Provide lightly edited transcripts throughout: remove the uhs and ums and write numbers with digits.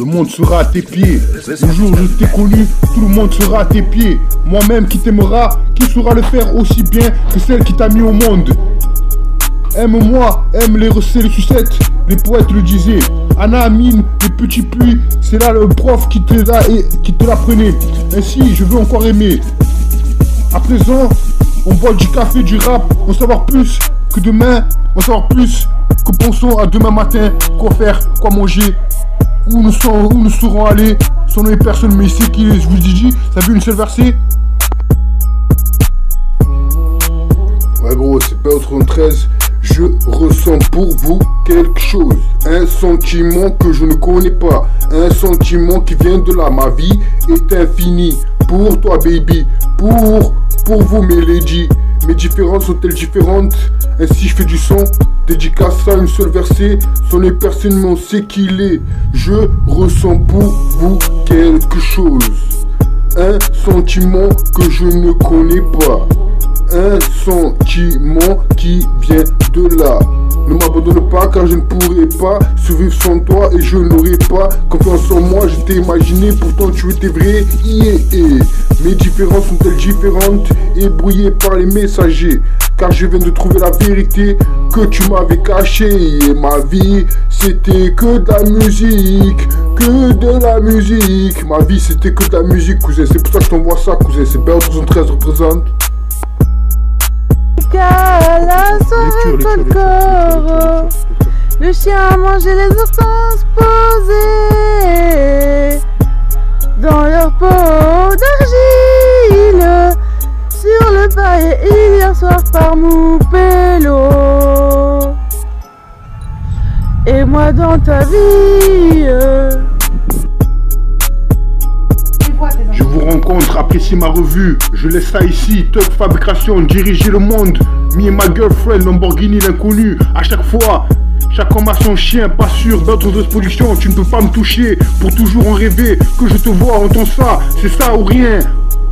Le monde sera à tes pieds. Le jour où je t'ai connu, tout le monde sera à tes pieds. Moi-même qui t'aimera, qui saura le faire aussi bien que celle qui t'a mis au monde. Aime-moi, aime les recettes, les sucettes, les poètes le disaient. Anna Amine, les petits pluies, c'est là le prof qui te l'apprenait. Ainsi, je veux encore aimer. À présent, on boit du café, du rap, on savoir plus que demain, on savoir plus que pensons à demain matin, quoi faire, quoi manger, où nous serons allés, sans nous personne, mais ici qui je vous dis, ça vu une seule versée. Ouais gros, c'est pas 13. Je ressens pour vous quelque chose, un sentiment que je ne connais pas, un sentiment qui vient de là. Ma vie est infinie pour toi baby, pour vous mes ladies. Mes différences sont-elles différentes? Ainsi je fais du son, dédicace à une seule versée. Son est personne mais on sait qu'il est. Je ressens pour vous quelque chose, un sentiment que je ne connais pas, un sentiment qui vient de là. Ne m'abandonne pas car je ne pourrai pas survivre sans toi et je n'aurai pas confiance en moi. Je t'ai imaginé, pourtant tu étais vrai. Mes différences sont-elles différentes et brouillées par les messagers? Car je viens de trouver la vérité que tu m'avais cachée. Et ma vie c'était que de la musique, que de la musique. Ma vie c'était que de la musique cousin, c'est pour ça que je t'envoie ça cousin. C'est BR13 représente. À la soirée Colcoro, le chien a mangé les hortenses posées dans leur peau d'argile sur le paillet hier soir par Moupello. Et moi dans ta vie. Je vous rencontre, appréciez ma revue. Je laisse ça ici, Top Fabrication, diriger le monde. Me et ma girlfriend, Lamborghini l'inconnu. À chaque fois, chaque homme a son chien, pas sûr d'autres production. Tu ne peux pas me toucher, pour toujours en rêver. Que je te vois, entends ça, c'est ça ou rien.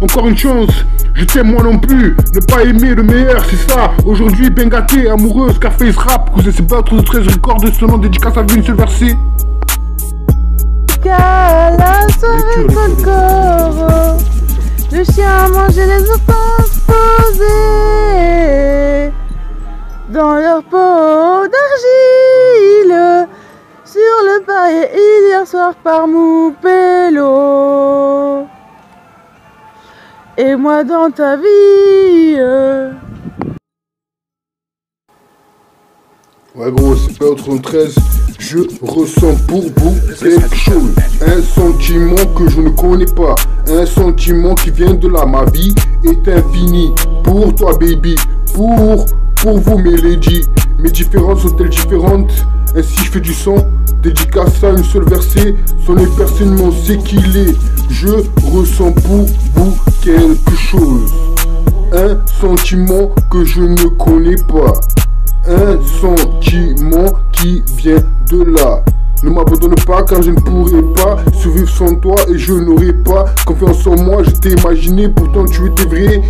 Encore une chance, je t'aime moi non plus. Ne pas aimer le meilleur, c'est ça. Aujourd'hui, bien gâté, amoureuse, Scarface rap. Cousin, c'est pas 13 records de ce nom, dédicace à une seule versée. À la soirée Colcoro, le chien a mangé les hortenses posées dans leur peau d'argile sur le paillet hier soir par Moupello. Et moi dans ta vie. Ouais gros, c'est pas 13. Je ressens pour vous quelque chose, un sentiment que je ne connais pas, un sentiment qui vient de là. Ma vie est infinie pour toi baby, pour vous mes ladies. Mes différences sont-elles différentes? Ainsi je fais du son, dédicace à une seule versée. Son est personne mais on sait qu'il est. Je ressens pour vous quelque chose, un sentiment que je ne connais pas, un sentiment qui vient de là. Ne m'abandonne pas car je ne pourrai pas survivre sans toi et je n'aurai pas confiance en moi. Je t'ai imaginé, pourtant tu étais vrai.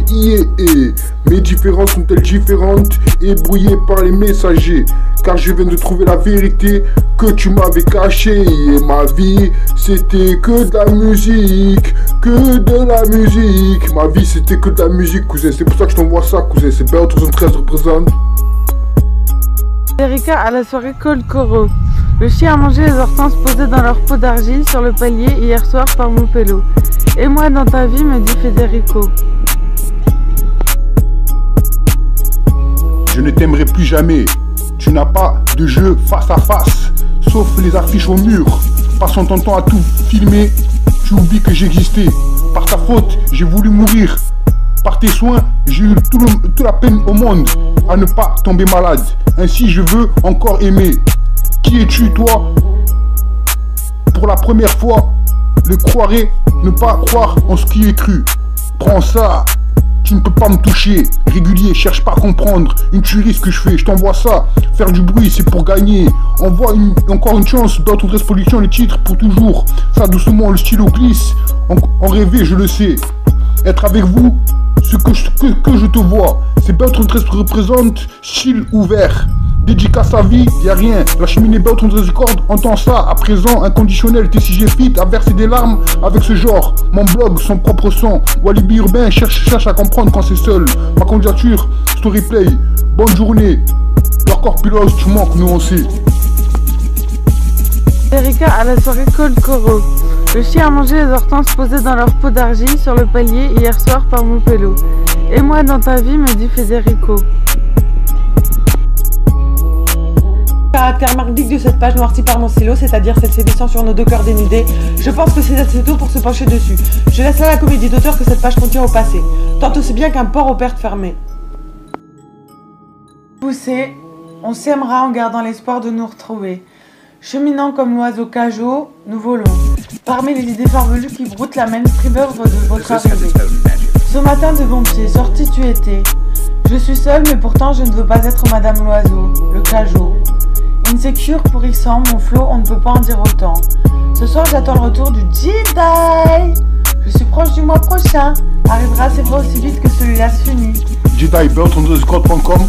Mes différences sont-elles différentes et brouillées par les messagers? Car je viens de trouver la vérité que tu m'avais cachée. Et ma vie c'était que de la musique, que de la musique. Ma vie c'était que de la musique cousin, c'est pour ça que je t'envoie ça cousin. C'est BR13 représente. Erika à la soirée Colcoro. Le chien a mangé les hortenses posées dans leur peau d'argile sur le palier hier soir par Moupello. Et moi dans ta vie, me dit Federico. Je ne t'aimerai plus jamais. Tu n'as pas de jeu face à face, sauf les affiches au mur. Passant ton temps à tout filmer, tu oublies que j'existais. Par ta faute, j'ai voulu mourir. Par tes soins, j'ai eu toute la peine au monde à ne pas tomber malade. Ainsi, je veux encore aimer. Qui es-tu, toi? Pour la première fois, le croirais, ne pas croire en ce qui est cru. Prends ça, tu ne peux pas me toucher. Régulier, cherche pas à comprendre. Une tuerie ce que je fais, je t'envoie ça. Faire du bruit, c'est pour gagner. Envoie encore une chance, d'autres production, les titres pour toujours. Ça doucement, le stylo glisse. En rêver, je le sais. Être avec vous, ce que je te vois, c'est BR13 représente style ouvert. Dédicace à vie, y'a rien. La cheminée belle on des cordes, entend ça. À présent, inconditionnel, TCG Fit a versé des larmes avec ce genre. Mon blog, son propre son. Walibi urbain cherche à comprendre quand c'est seul. Ma candidature, storyplay. Bonne journée. Leur corps pilote, tu manques, nous on sait. Erika à la soirée Cold Coro. Le chien a mangé les hortenses posées dans leur pot d'argile sur le palier hier soir par mon pélo. Et moi dans ta vie, me dit Federico. Caractère mardique de cette page noircie par mon stylo, c'est-à-dire celle s'évissant sur nos deux cœurs dénudés, je pense que c'est assez tôt pour se pencher dessus. Je laisse là la comédie d'auteur que cette page contient au passé, tant aussi bien qu'un port aux pertes fermées. Poussé, on s'aimera en gardant l'espoir de nous retrouver. Cheminant comme l'oiseau cajot, nous volons. Parmi les idées farfelues qui broutent la mainstream œuvre de votre arrivée. Ce matin de bon pied, sorti tu étais. Je suis seule, mais pourtant je ne veux pas être Madame l'oiseau, le cajot. Insecure, pourrissant, mon flot, on ne peut pas en dire autant. Ce soir, j'attends le retour du Jedi. Je suis proche du mois prochain. Arrivera, c'est pas aussi vite que celui-là se finit. JediBelt__.com